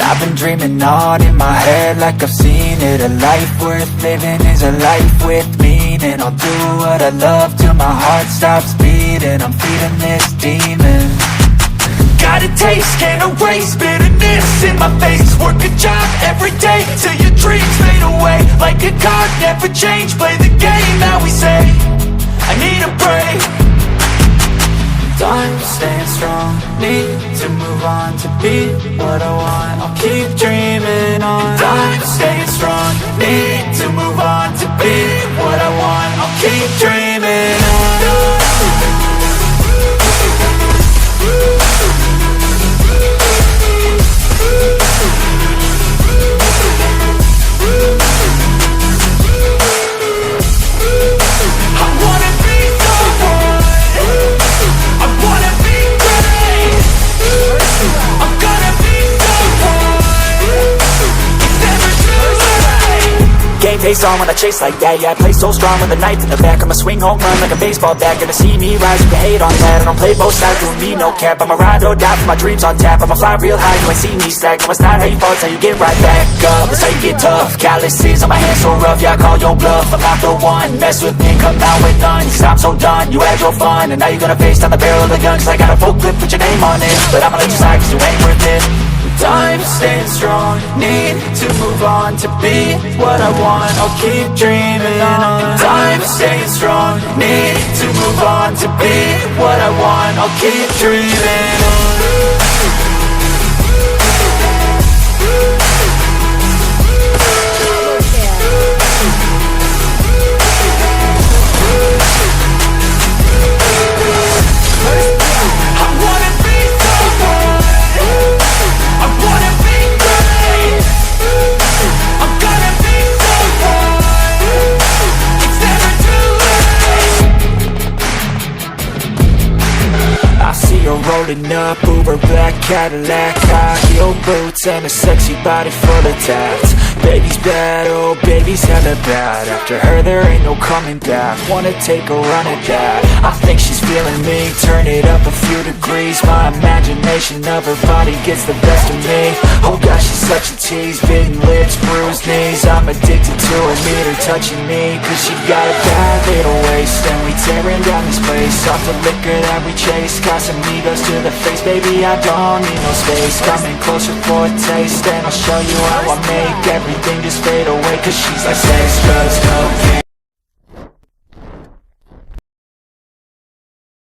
I've been dreaming on in my head like I've seen it. A life worth living is a life with meaning. I'll do what I love till my heart stops beating. I'm feeding this demon. Got a taste, can't erase bitterness in my face. Work a job every day till your dreams fade away. Like a card, never change, play the game that we say. I need a break. Time staying strong, need to move on to be what I want. I'll keep dreaming on. Time staying strong, need to move on to be what I want. I'll keep dreaming on. Face on when I chase like that, yeah, I play so strong with a knife in the back. I'ma swing home run like a baseball bat. Gonna see me rise, you can hate on that. I don't play both sides, doing me no cap. I'ma ride or die for my dreams on tap. I'ma fly real high, you ain't see me stack. No, it's not how you fall, it's how you get right back up. It's how you get tough, calluses on my hands so rough. Yeah, I call your bluff, I'm not the one. Mess with me, come out with none. Cause I'm so done, you had your fun. And now you're gonna face down the barrel of the gun. Cause I got a full clip with your name on it. But I'ma let you slide cause you ain't worth it. Time staying strong, need to move on to be what I want. I'll keep dreaming on. Time staying strong, need to move on to be what I want. I'll keep dreaming on. Rolling up, Uber black Cadillac, high heel boots and a sexy body full of tats. Baby's bad, oh baby's hella bad. After her there ain't no coming back. Wanna take a run at that. I think she's feeling me, turn it up a few degrees. My imagination of her body gets the best of me. Oh gosh, she's such a tease, bitten lips, bruised knees. I'm addicted to her, need her touching me. Cause she got a bad little waist, and we tearing down this place. Off the liquor that we chase, Casamigos to the face. Baby, I don't need no space. Coming closer for a taste, and I'll show you how I make everything just fade away. Cause she's like sex, drugs, cocaine.